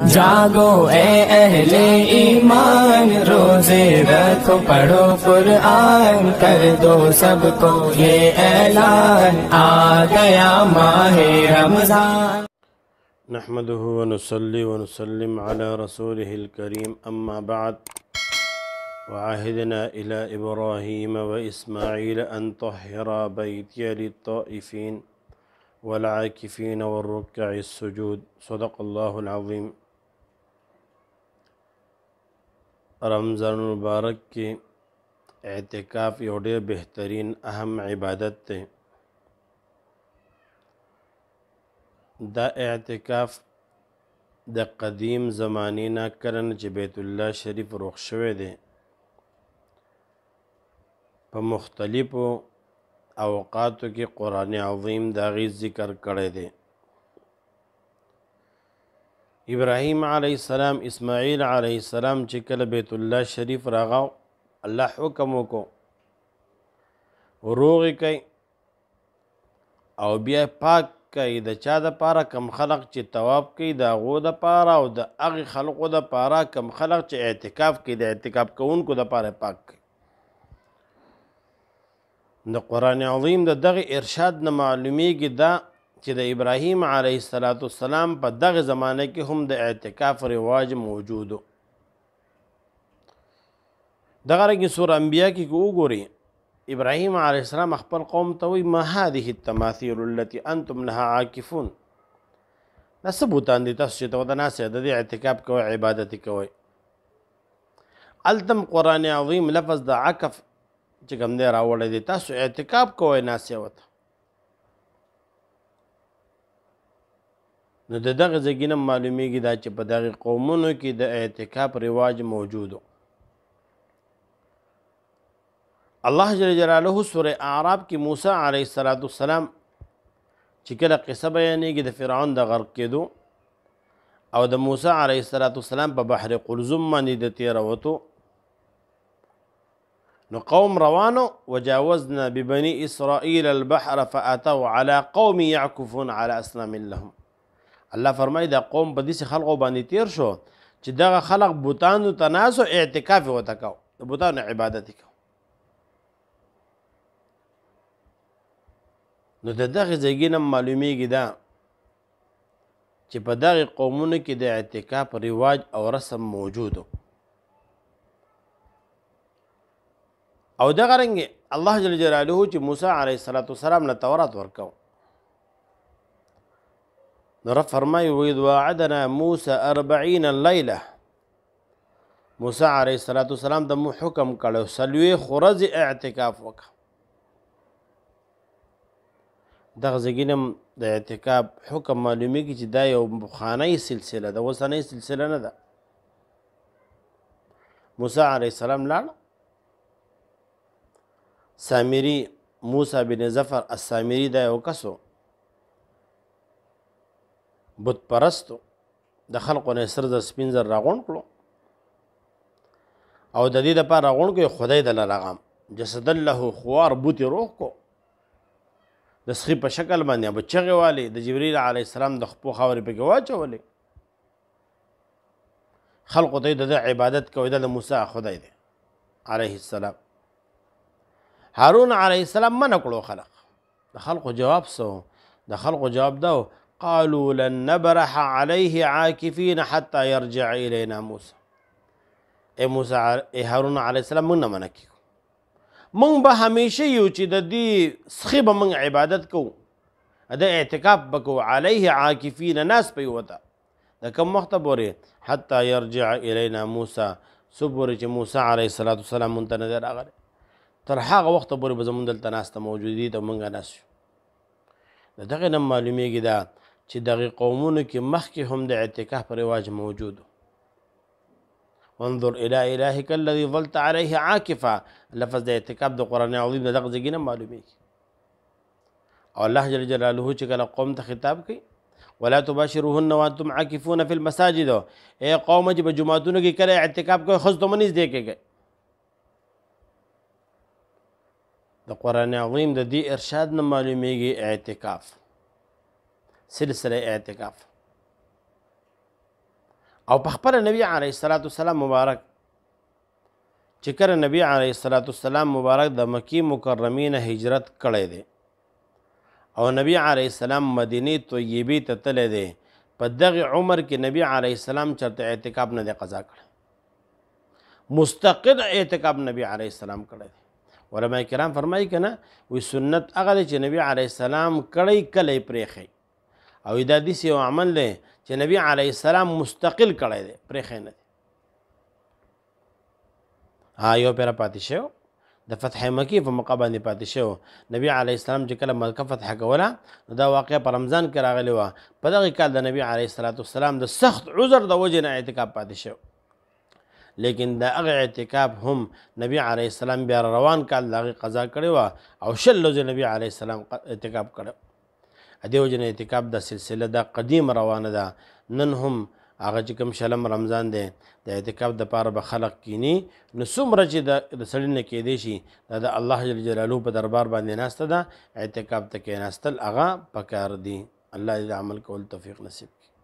जागो ए अहले ईमान, रोजे रखो पढ़ो कुरआन, कर दो सबको ये ऐलान, आ गया माहे रमजान। नहमदुहु व नुसल्ली व नुसल्लिम अला रसूलिहिल करीम, अम्मा बाद। वअहदना इला इब्राहीम व इस्माईल अन तहहिरा बैतिय लित्ताइफीन वल आकिफीन वर्रुक्अइस सुजूद। सदक़ल्लाहुल अज़ीम। रमज़ान मुबारक के एतिकाफ़ यो ढेर बेहतरीन अहम इबादत है। दा एतिकाफ़ द कदीम ज़माने ना करन च बैतुल्लाह शरीफ रुख शवे दे पे मुख्तलिफ़ो अवक़ातों के कुरान अज़ीम दाग़ी ज़िक्र करे दे। इब्राहीम अलैहिस्सलाम, इस्माईल अलैहिस्सलाम च कल बैतुल्लाह शरीफ रागाव, अल्लाह हुक्म को रोग कई और बिया पाक कई द चा द पारा कम खलक च तवाब कई द गो द पारा और द अग खलको द पारा कम खलक च एतिकाफ़ कई द एतिकाफ़ को उनको द पारा पाक कई। द कुरान अज़ीम द दग इरशाद न मालूमी की दा कि द इब्राहीम अलैहिस्सलाम पर दग ज़माने के हम द एतिकाफ़ रिवाज मौजूद हो। दगार की सूरह अंबिया की को गोरी इब्राहीम अलैहिस्सलाम अखपल कौम तवी मा हादिहि तमासील अल्लती अंतुम लहा आकिफून, न सबूतान दी तस तो तना से द एतिकाफ़ को इबादत को अलतम कुरान अज़ीम लफ्ज़ द आकफ चिकम दे रावड़े दी तस एतिकाफ़ को ना से होता न दग ज़गिन मालूमी की दा च पदाग़ कौमों की द एतिकाफ़ रिवाज मौजूद हो। अल्लाह जल्ल जलालुहु सूरह आराफ की मूसा अलैहिस्सलाम चिकल क़िस्सा बयानी की द फ़िरऔन द गर्क़ के दो और द मूसा अलैहिस्सलाम पर बहर कुलज़ुम मानी द तेरवतो न कौम रवानो वजावज़ना बिबनी इसराईल अलबहर फ़अतौ अला कौम यअकुफून अला अस्नामिन लहुम। अल्लाह फरमाई द कौम बदी से खल्क़ो बानी तेर शो च दगा खलक बुतान तनासो एतिकाफ़ होता काओ बुतान इबादत को न दग ज़गिन मालूमी की दा च पदाग़ कौमों की द एतिकाफ़ रिवाज और रस्म मौजूद हो। और दगरेंगे अल्लाह जल्ल जलालुहु च मूसा अलैहिस्सलाम न तौरात वर्काओ न रब फरमाई वइज़ वाअदना मूसा 40 लैला, मूसा अलैहिस्सलाम द मु हुक्म कड़ो सलवे खुरज एतिकाफ़ वका। दग ज़गिनम द एतिकाफ़ हुक्म मालूमी की दा यो खानाई सिलसिला दा वसनाई सिलसिला न दा। मूसा अलैहिस्सलाम लाड़ सामिरी मूसा बिन ज़फ़र अस्सामिरी दा यो कसो बुत परस्तो द खल्क़ो ने सर द स्पिंजर रागोन कलो और ददी द पार रागोन को खुदाई दल लगाम जसदल्लहु खुआर बुत रोह को द सखी पर शक्ल बांधे अब चगे वाले द जिब्रील अलैहिस्सलाम द खपो खावर पे गवाचो वाले खल्क़ो तय द इबादत को द मूसा खुदाई दे अलैहिस्सलाम। हारून अलैहिस्सलाम मन कलो खलक द खल्क़ो जवाब सो द खल्क़ो जवाब दो क़ालू लन नबरह अलैहि आकिफीन हत्ता यरजिअ इलैना मूसा। ए मूसा ए हारून अलैहिस्सलाम मंग न मना की मंग बा हमेशा यूची द दी सखी ब मंग इबादत को द एतिकाफ़ बको अलैहि आकिफीन नास पे होता द कम वक्त बोरे हत्ता यरजिअ इलैना मूसा सुबोरे च मूसा अलैहिस्सलाम मुंत नजर आगरे तर हाग वक्त बोरे बजमुंदल तनास्त मौजूदी तो मंगा नास द दगे न मालूमी की दा च दगे कौमों की मख के हम द एतिकाफ़ पर रिवाज मौजूद हो। वंजुर इला इलाहिक अल्लज़ी ज़ल्त अलैहि आकिफ़ा लफ्ज़ एतिकाफ़ द कुरान अज़ीम द दग ज़गिन मालूमी की और अल्लाह जल्ल जलालुहु च कल कौम त खिताब की वला तुबाशिरुहुन्न व अंतुम आकिफून फ़िल मसाजिद। ए कौम जब जुमातुन की करे एतिकाफ़ को खुद तो मनीस दे के गए द कुरान अज़ीम द दी इरशाद न मालूमी की एतिकाफ़ सिलसिला एतिकाफ़ او په خپل نبی علیه السلام مبارک چې کله نبی علیه السلام مبارک د مکی مکرمې نه هجرت کړی دی او نبی علیه السلام مدینې طیبې ته تللی دی په دغه عمر کې نبی علیه السلام چرته اعتکاف نه دی قضا کړی مستقل اعتکاف نبی علیه السلام کړی دی علماء کرام فرمایي که نه وی سنت هغه دی چې نبی علیه السلام کړی کله یې پرېښی او دا داسې یو عمل دی چې نبی علیه السلام مستقل کړی دی پرېښی نه دی یو پیره پاتې شو د فتح مکی په موقع باندې پاتې شو نبی علیه السلام چې کله مکه فتح کوله نو دا واقعه په رمضان کې راغلی وه په دغه کال د نبی علیه السلام د سخت عذر د وجې نه اعتکاف پاتې شو لیکن د هغه اعتکاف هم نبی علیه السلام بیا روان کال د هغې قضا کړې وه او 6 ورځې نبی علیه السلام اعتکاف کړی دې وجې نه اعتکاف دا سلسله دا قدیم روانه ده نن هم هغه چې کوم شلم رمضان دی د اعتکاف دپاره به خلق کینی نو څومره چې د سړي نه کیدی شي دا د الله جل جلاله په دربار باندې ناسته ده اعتکاف ته کېناستل هغه پکار دي الله دې عمل کول توفیق نصیب کړي